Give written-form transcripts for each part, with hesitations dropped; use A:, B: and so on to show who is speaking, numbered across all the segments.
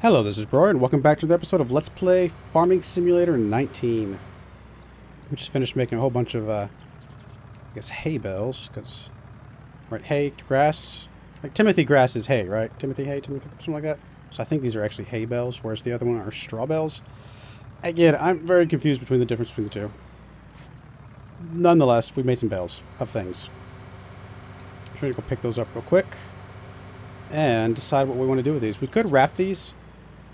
A: Hello, this is Broyar, and welcome back to the episode of Let's Play Farming Simulator 19. We just finished making a whole bunch of, I guess, hay bales, because, right, hay, grass, like Timothy grass is hay, right? Timothy hay, Timothy, something like that. So I think these are actually hay bales, whereas the other one are straw bales. Again, I'm very confused between the difference between the two. Nonetheless, we made some bales of things. I'm trying to go pick those up real quick and decide what we want to do with these. We could wrap these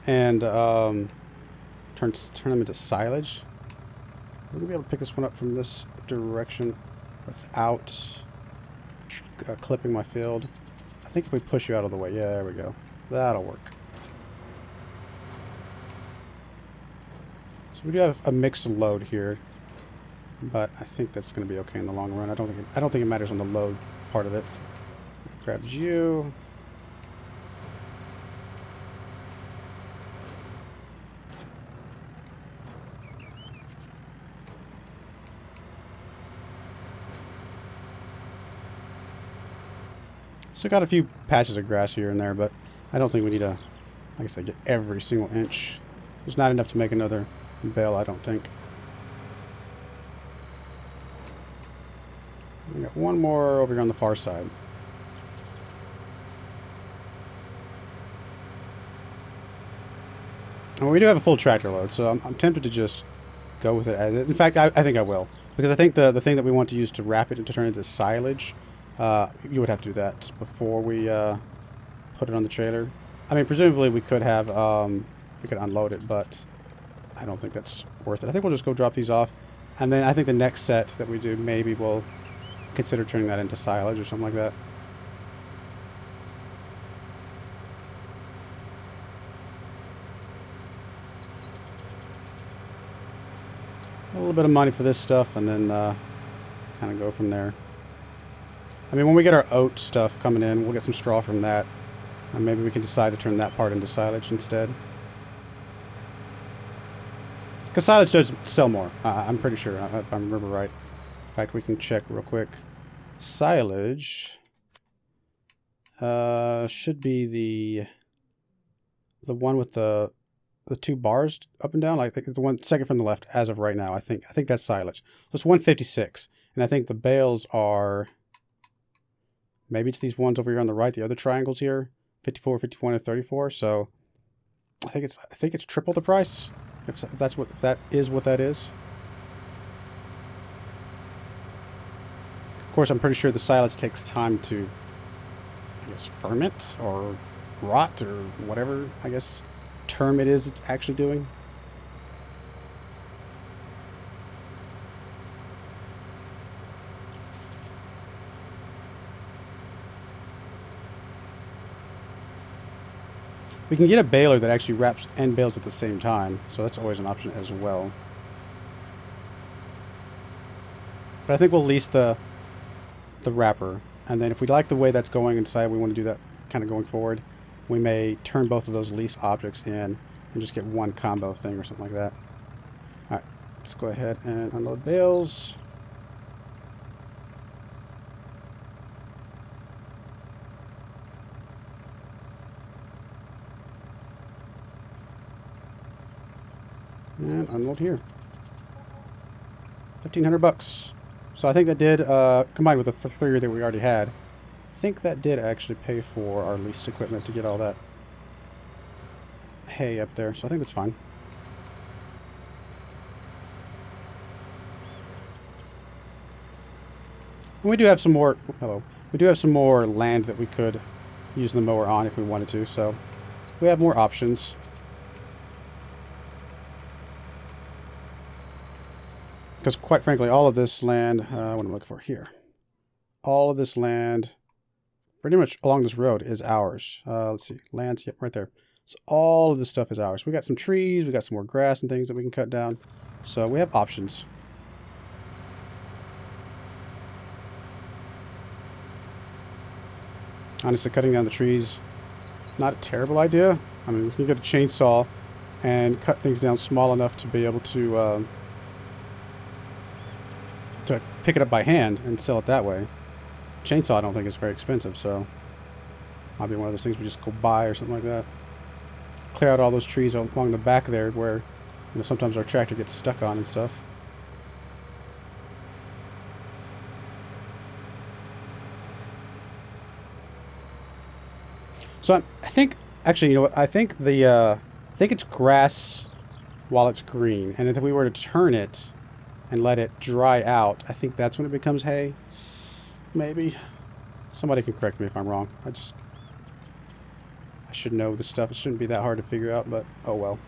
A: and turn them into silage. We're gonna be able to pick this one up from this direction without clipping my field. I think if we push you out of the way, yeah, there we go. That'll work. So we do have a mixed load here, but I think that's going to be okay in the long run. I don't think it matters on the load part of it. Grabs you. Still got a few patches of grass here and there, but I don't think we need to, like I said, get every single inch. There's not enough to make another bale, I don't think. We got one more over here on the far side. And we do have a full tractor load, so I'm tempted to just go with it. In fact, I think I will. Because I think the thing that we want to use to wrap it and to turn it into silage, you would have to do that before we put it on the trailer. I mean, presumably we could have, we could unload it, but I don't think that's worth it. I think we'll just go drop these off. And then I think the next set that we do, maybe we'll consider turning that into silage or something like that. A little bit of money for this stuff, and then kind of go from there. I mean, when we get our oat stuff coming in, we'll get some straw from that. And maybe we can decide to turn that part into silage instead. Because silage does sell more, I'm pretty sure, if I remember right. In fact, we can check real quick. Silage should be the one with the two bars up and down. I think the one second from the left as of right now. I think that's silage. So it's 156, and I think the bales are, maybe it's these ones over here on the right, the other triangles here, 54, 51, and 34. So I think it's triple the price. If that is what that is. Of course, I'm pretty sure the silage takes time to, I guess, ferment or rot or whatever, I guess, term it is it's actually doing. We can get a baler that actually wraps and bales at the same time, so that's always an option as well. But I think we'll lease the wrapper, and then if we like the way that's going and decide we want to do that kind of going forward, we may turn both of those lease objects in and just get one combo thing or something like that. Alright, let's go ahead and unload bales. And unload here. 1,500 bucks. So I think that did, combined with the figure that we already had, I think that did actually pay for our leased equipment to get all that hay up there. So I think that's fine. And we do have some more, we do have some more land that we could use the mower on if we wanted to. So we have more options. Because quite frankly, all of this land, what I'm looking for here, all of this land, pretty much along this road is ours. Let's see, lands, yep, right there. So all of this stuff is ours. We got some trees, we got some more grass and things that we can cut down. So we have options. Honestly, cutting down the trees, not a terrible idea. I mean, we can get a chainsaw and cut things down small enough to be able to pick it up by hand and sell it that way. Chainsaw I don't think is very expensive, so might be one of those things we just go buy or something like that. clear out all those trees along the back there where, sometimes our tractor gets stuck on and stuff. So I think, actually, I think I think it's grass while it's green, and if we were to turn it and let it dry out, I think that's when it becomes hay. Maybe. Somebody can correct me if I'm wrong. I should know this stuff. It shouldn't be that hard to figure out, but oh well.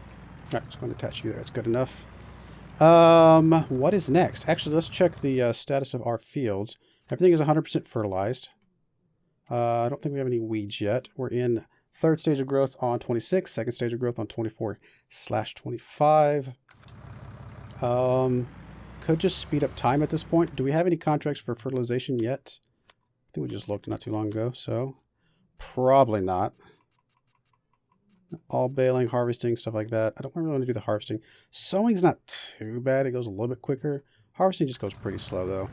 A: Alright, just going to attach you there. It's good enough. What is next? Actually, let's check the status of our fields. Everything is 100% fertilized. I don't think we have any weeds yet. We're in third stage of growth on 26, second stage of growth on 24/25. Could just speed up time at this point. Do we have any contracts for fertilization yet? I think we just looked not too long ago, so probably not. All baling, harvesting, stuff like that. I don't really want to do the harvesting. Sowing's not too bad. It goes a little bit quicker. Harvesting just goes pretty slow, though.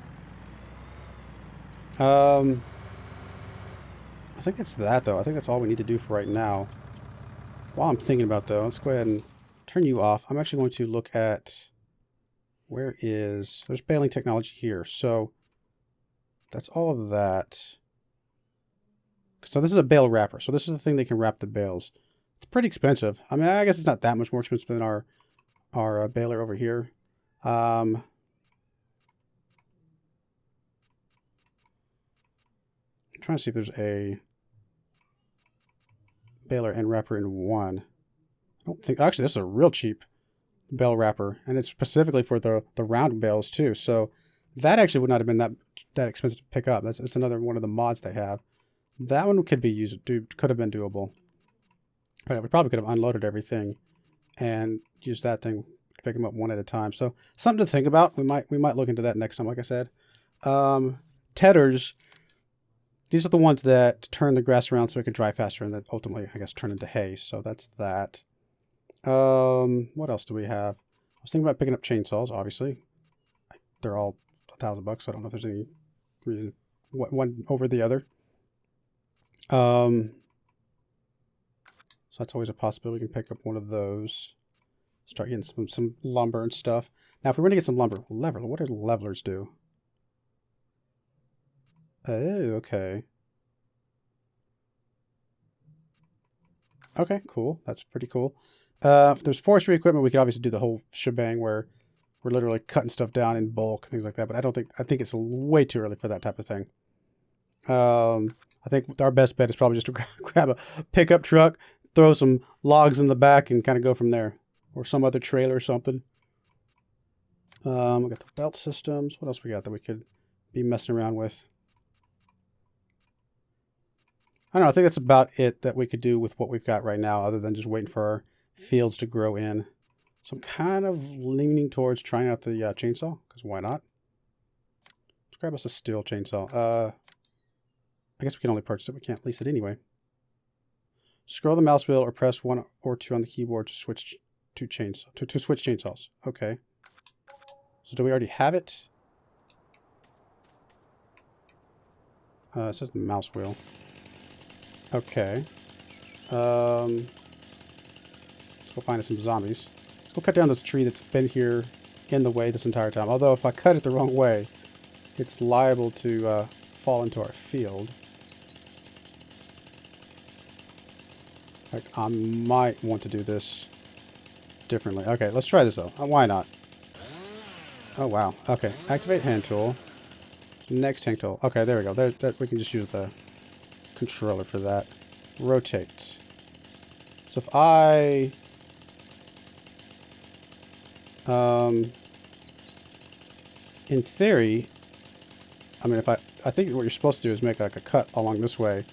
A: I think that's that, though. I think that's all we need to do for right now. While I'm thinking about, though, let's go ahead and turn you off. I'm actually going to look at... There's baling technology here. So that's all of that. So this is a bale wrapper. So this is the thing that can wrap the bales. It's pretty expensive. I mean, I guess it's not that much more expensive than our baler over here. I'm trying to see if there's a baler and wrapper in one. I don't think... Actually, this is a real cheap bale wrapper, and it's specifically for the round bales too. So that actually would not have been that expensive to pick up. That's another one of the mods they have. That one could have been doable. But we probably could have unloaded everything and used that thing to pick them up one at a time. So something to think about. We might look into that next time, like I said. Tedders, these are the ones that turn the grass around so it can dry faster and that ultimately, I guess, turn into hay. So that's that. What else do we have? I was thinking about picking up chainsaws, obviously. They're all $1,000, so I don't know if there's any reason one over the other. So that's always a possibility. We can pick up one of those. Start getting some lumber and stuff. Now, if we want to get some lumber, what do levelers do? Oh, okay. Okay, cool. That's pretty cool. If there's forestry equipment, we could obviously do the whole shebang where we're literally cutting stuff down in bulk, things like that. But I think it's way too early for that type of thing. I think our best bet is probably just to grab a pickup truck, throw some logs in the back, and kind of go from there. Or some other trailer or something. We got the belt systems. What else we got that we could be messing around with? I don't know. I think that's about it that we could do with what we've got right now, other than just waiting for our fields to grow in. So I'm kind of leaning towards trying out the chainsaw, because why not? Let's grab us a steel chainsaw. I guess we can only purchase it. We can't lease it anyway. Scroll the mouse wheel or press 1 or 2 on the keyboard to switch to switch chainsaws. Okay. So do we already have it? It says the mouse wheel. Okay. Let's go find us some zombies. Let's go cut down this tree that's been here in the way this entire time. Although if I cut it the wrong way, it's liable to fall into our field. In fact, I might want to do this differently. Okay, let's try this though. Why not? Oh wow. Okay, activate hand tool. Next hand tool. Okay, there we go. We can just use the controller for that. Rotate. So if I in theory, I mean, I think what you're supposed to do is make like a cut along this way,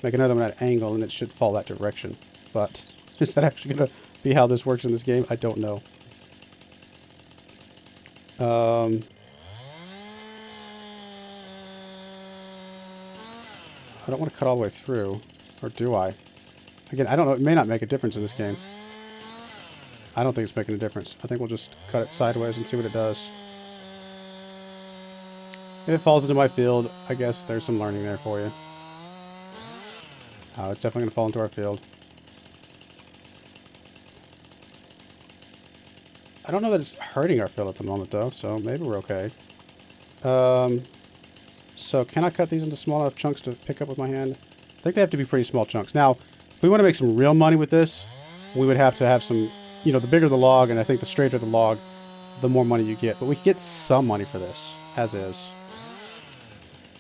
A: make another one at an angle, and it should fall that direction. But is that actually going to be how this works in this game? I don't know. I don't want to cut all the way through, or do I? Again, I don't know. It may not make a difference in this game. I don't think it's making a difference. I think we'll just cut it sideways and see what it does. If it falls into my field, I guess there's some learning there for you. Oh, it's definitely going to fall into our field. I don't know that it's hurting our fill at the moment, though, so maybe we're okay. So can I cut these into small enough chunks to pick up with my hand? I think they have to be pretty small chunks. Now, if we want to make some real money with this, we would have to have some, you know, the bigger the log, and I think the straighter the log, the more money you get. But we can get some money for this, as is.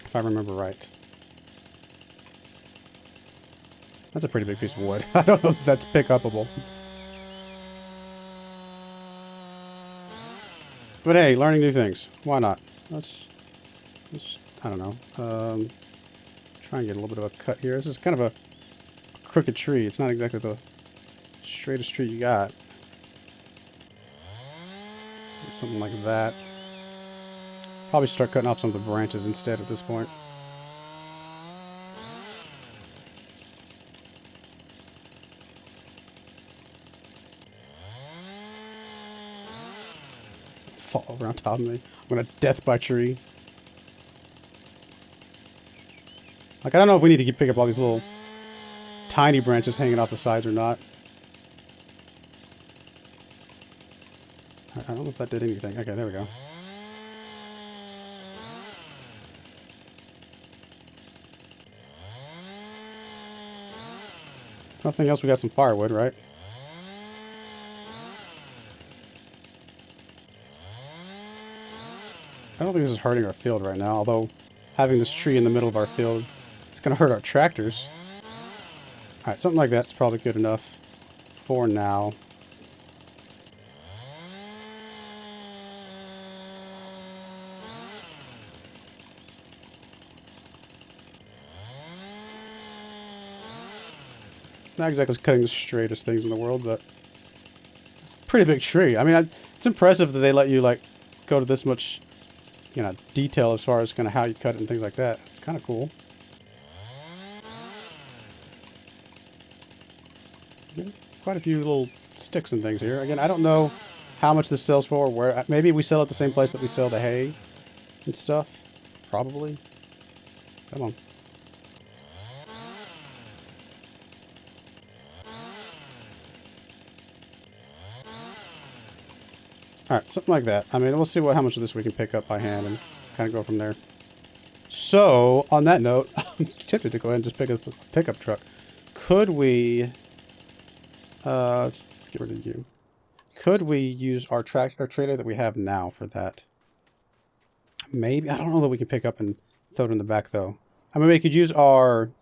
A: If I remember right. That's a pretty big piece of wood. I don't know if that's pick-upable. But hey, learning new things. Why not? Let's I don't know. Try and get a little bit of a cut here. This is kind of a crooked tree. It's not exactly the straightest tree you got. Something like that. Probably start cutting off some of the branches instead at this point. Fall over on top of me. I'm gonna death by tree. Like, I don't know if we need to pick up all these little tiny branches hanging off the sides or not. I don't know if that did anything. Okay, there we go. Nothing else. We got some firewood, right? I don't think this is hurting our field right now, although having this tree in the middle of our field, it's going to hurt our tractors. Alright, something like that's probably good enough for now. Not exactly cutting the straightest things in the world, but it's a pretty big tree. I mean, it's impressive that they let you, like, go to this much, you know, detail as far as kind of how you cut it and things like that. It's kind of cool. Quite a few little sticks and things here. Again, I don't know how much this sells for. Where maybe we sell at the same place that we sell the hay and stuff. Probably. Come on. Alright, something like that. I mean, we'll see how much of this we can pick up by hand and kind of go from there. So, on that note, I'm tempted to go ahead and just pick up a pickup truck. Could we... let's get rid of you. Could we use our trailer that we have now for that? Maybe. I don't know that we can pick up and throw it in the back, though. I mean, we could use our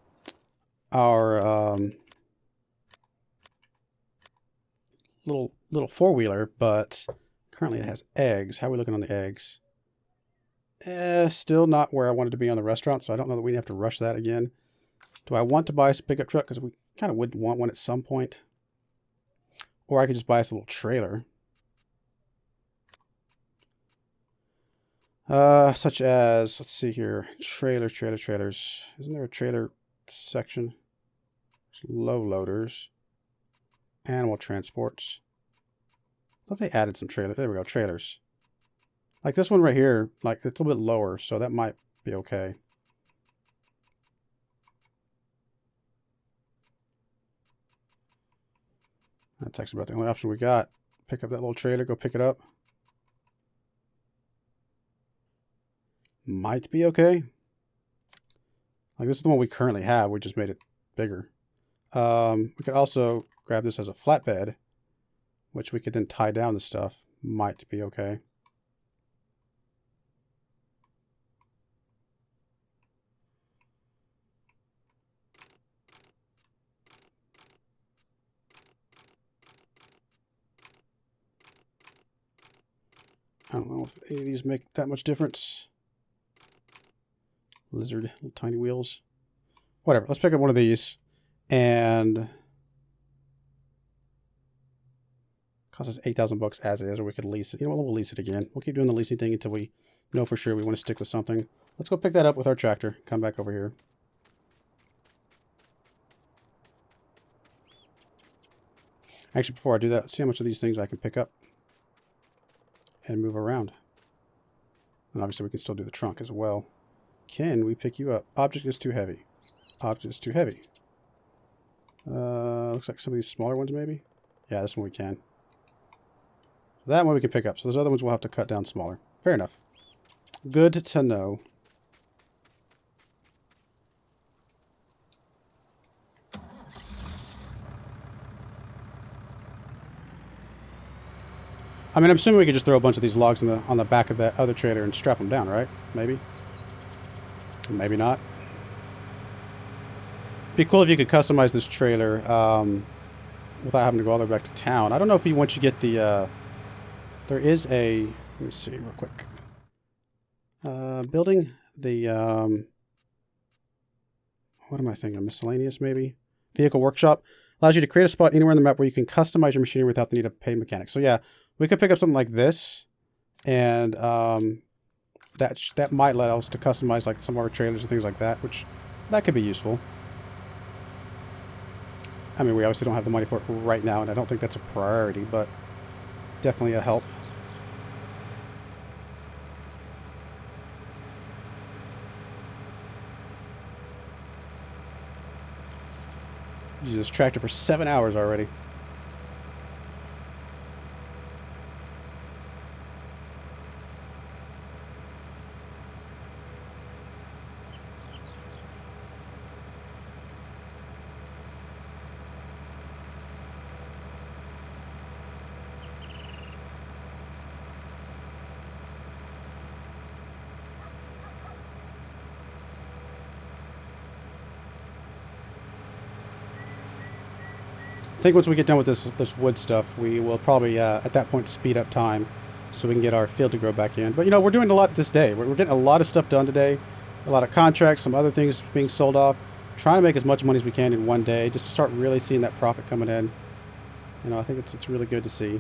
A: little four-wheeler, but currently it has eggs. How are we looking on the eggs? Still not where I wanted to be on the restaurant, so I don't know that we have to rush that again. Do I want to buy us a pickup truck? Because we kind of would want one at some point. Or I could just buy us a little trailer. Such as, let's see here, trailers. Isn't there a trailer section? Low loaders. Animal transports. I thought they added some trailers. There we go, trailers. Like this one right here, like it's a little bit lower, so that might be okay. That's actually about the only option we got. Pick up that little trailer, go pick it up. Might be okay. Like this is the one we currently have. We just made it bigger. We could also grab this as a flatbed, which we could then tie down the stuff. Might be okay. I don't know if any of these make that much difference. Lizard, little tiny wheels. Whatever, let's pick up one of these. And costs us 8,000 bucks as is, or we could lease it. You know what, we'll lease it again. We'll keep doing the leasing thing until we know for sure we want to stick with something. Let's go pick that up with our tractor. Come back over here. Actually, before I do that, let's see how much of these things I can pick up and move around. And obviously we can still do the trunk as well. Can we pick you up? Object is too heavy. Object is too heavy. Looks like some of these smaller ones maybe. Yeah, this one we can. That one we can pick up. So those other ones we'll have to cut down smaller. Fair enough. Good to know. I mean, I'm assuming we could just throw a bunch of these logs on the back of that other trailer and strap them down, right? Maybe. Maybe not. Be cool if you could customize this trailer without having to go all the way back to town. I don't know if you once you get the there is a, let me see real quick. Building the what am I thinking? Miscellaneous maybe? Vehicle workshop allows you to create a spot anywhere on the map where you can customize your machinery without the need of paid mechanics. So yeah, we could pick up something like this, and that might let us to customize like some of our trailers and things like that, which that could be useful. I mean, we obviously don't have the money for it right now, and I don't think that's a priority, but definitely a help. Use this tractor for 7 hours already. I think once we get done with this wood stuff, we will probably, at that point, speed up time so we can get our field to grow back in. But, you know, we're doing a lot this day. We're getting a lot of stuff done today. A lot of contracts, some other things being sold off. Trying to make as much money as we can in one day just to start really seeing that profit coming in. You know, I think it's really good to see.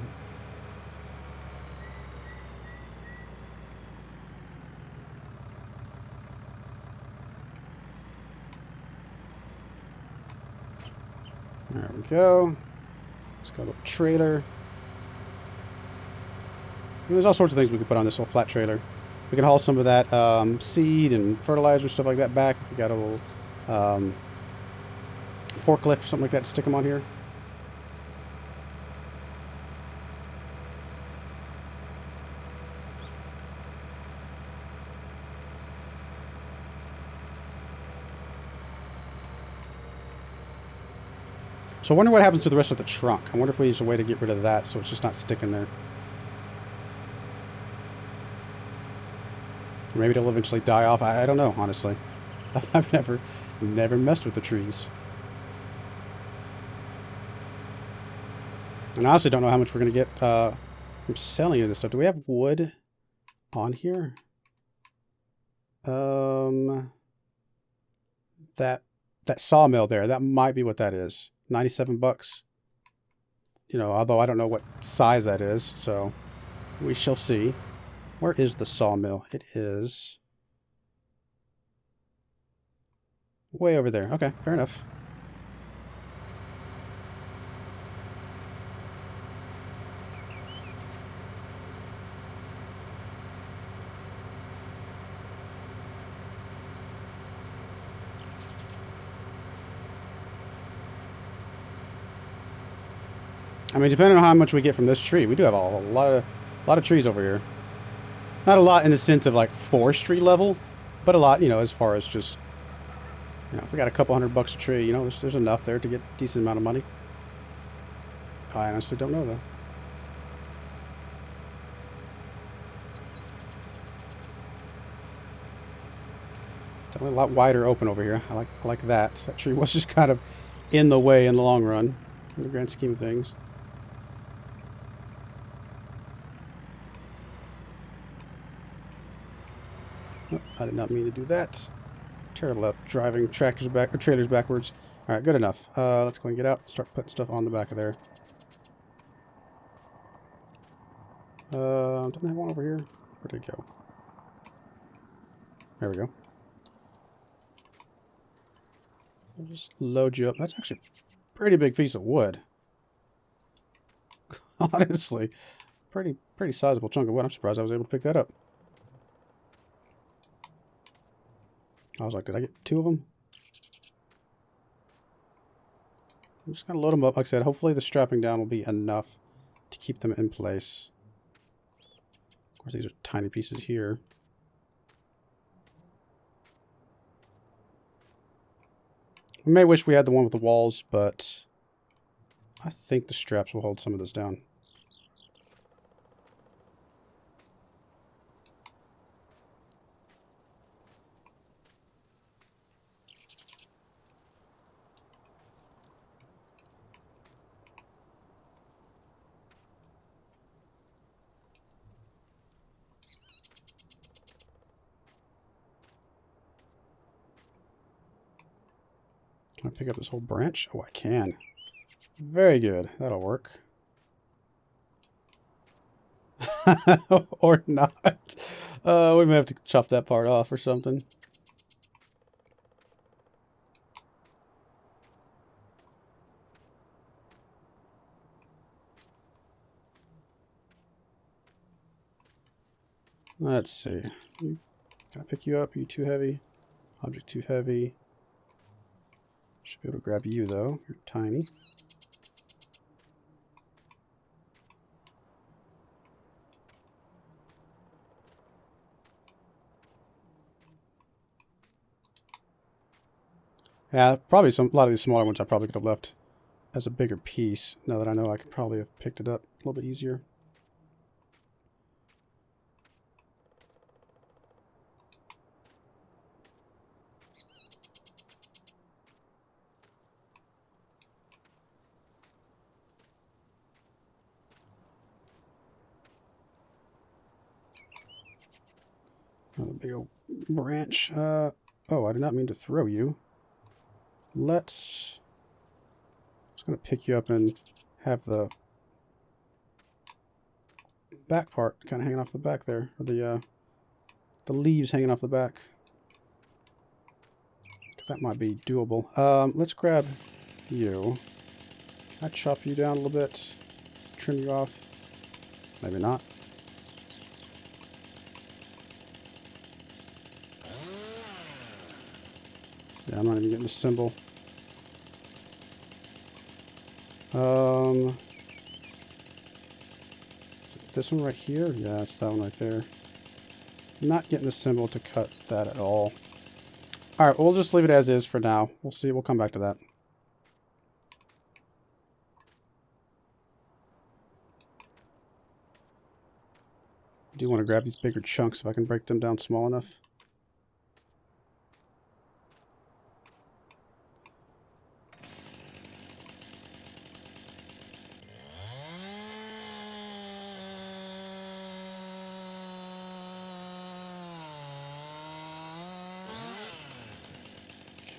A: There we go. Let's go to a trailer. And there's all sorts of things we can put on this little flat trailer. We can haul some of that seed and fertilizer, stuff like that back. We got a little forklift or something like that to stick them on here. So I wonder what happens to the rest of the trunk. I wonder if we use a way to get rid of that so it's just not sticking there. Or maybe it'll eventually die off. I don't know, honestly. I've never messed with the trees. And I honestly don't know how much we're going to get from selling this stuff. Do we have wood on here? That sawmill there, that might be what that is. 97 bucks. You know, although I don't know what size that is, so we shall see. Where is the sawmill? It is way over there. Okay, fair enough. I mean, depending on how much we get from this tree, we do have a lot of trees over here. Not a lot in the sense of like forestry level, but a lot, you know, as far as just, you know, if we got a couple $100 a tree, you know, there's enough there to get a decent amount of money. I honestly don't know though. Definitely a lot wider open over here. I like that. That tree was just kind of in the way in the long run, in the grand scheme of things. Oh, I did not mean to do that. Terrible at driving tractors back or trailers backwards. All right, good enough. Let's go and get out. Start putting stuff on the back of there. Don't I have one over here? Where'd it go? There we go. I'll just load you up. That's actually a pretty big piece of wood. Honestly, pretty sizable chunk of wood. I'm surprised I was able to pick that up. I was like, did I get 2 of them? I'm just going to load them up. Like I said, hopefully the strapping down will be enough to keep them in place. These are tiny pieces here. We may wish we had the one with the walls, but I think the straps will hold some of this down. Can I pick up this whole branch? Oh, I can. Very good. That'll work. Or not. We may have to chop that part off or something. Let's see. Can I pick you up? Are you too heavy? Object too heavy. Should be able to grab you, though. You're tiny. Yeah, probably a lot of these smaller ones I probably could have left as a bigger piece. Now that I know I could probably have picked it up a little bit easier. Another big old branch. Oh, I did not mean to throw you. I'm just going to pick you up and have the back part kind of hanging off the back there. Or the leaves hanging off the back. That might be doable. Let's grab you. Can I chop you down a little bit? Trim you off? Maybe not. Yeah, I'm not even getting the symbol. This one right here? Yeah, it's that one right there. Not getting the symbol to cut that at all. Alright, we'll just leave it as is for now. We'll see. We'll come back to that. I do want to grab these bigger chunks if I can break them down small enough.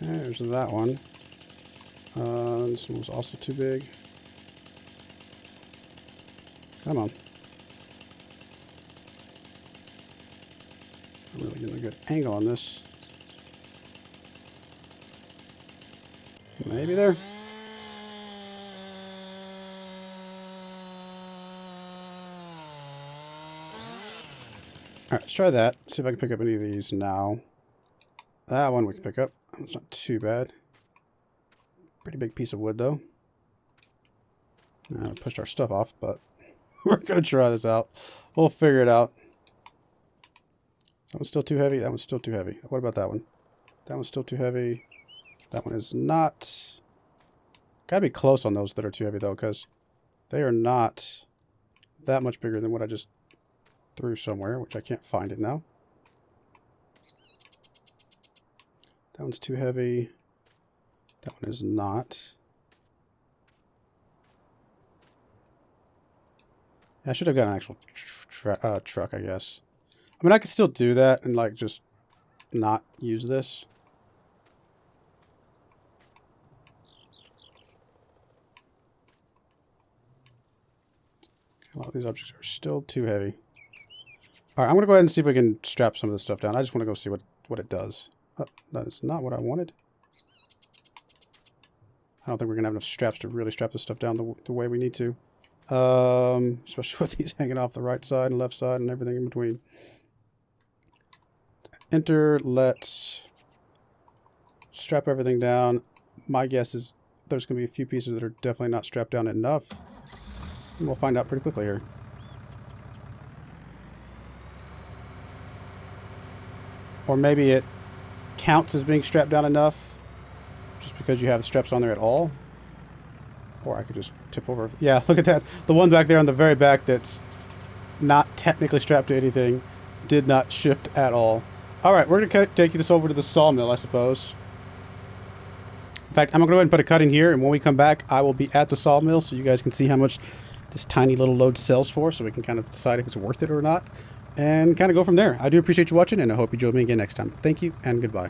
A: Okay, there's that one. This one was also too big. Come on. I'm really getting a good angle on this. Maybe there. Alright, let's try that. See if I can pick up any of these now. That one we can pick up. That's not too bad. Pretty big piece of wood, though. Pushed our stuff off, but we're going to try this out. We'll figure it out. That one's still too heavy. That one's still too heavy. What about that one? That one's still too heavy. That one is not. Gotta be close on those that are too heavy, though, because they are not that much bigger than what I just threw somewhere, which I can't find it now. That one's too heavy. That one is not. I should have got an actual truck, I guess. I mean, I could still do that and, like, just not use this. A lot of these objects are still too heavy. Alright, I'm going to go ahead and see if we can strap some of this stuff down. I just want to go see what it does. Oh, that is not what I wanted. I don't think we're going to have enough straps to really strap this stuff down the way we need to. Especially with these hanging off the right side and left side and everything in between. Enter, let's strap everything down. My guess is there's going to be a few pieces that are definitely not strapped down enough. And we'll find out pretty quickly here. Or maybe it counts as being strapped down enough just because you have the straps on there at all. Or I could just tip over. Yeah, look at that. The one back there on the very back that's not technically strapped to anything did not shift at all. Alright, we're going to take this over to the sawmill, I suppose. In fact, I'm going to go ahead and put a cut in here, and when we come back, I will be at the sawmill so you guys can see how much this tiny little load sells for, so we can kind of decide if it's worth it or not, and kind of go from there. I do appreciate you watching, and I hope you join me again next time. Thank you, and goodbye.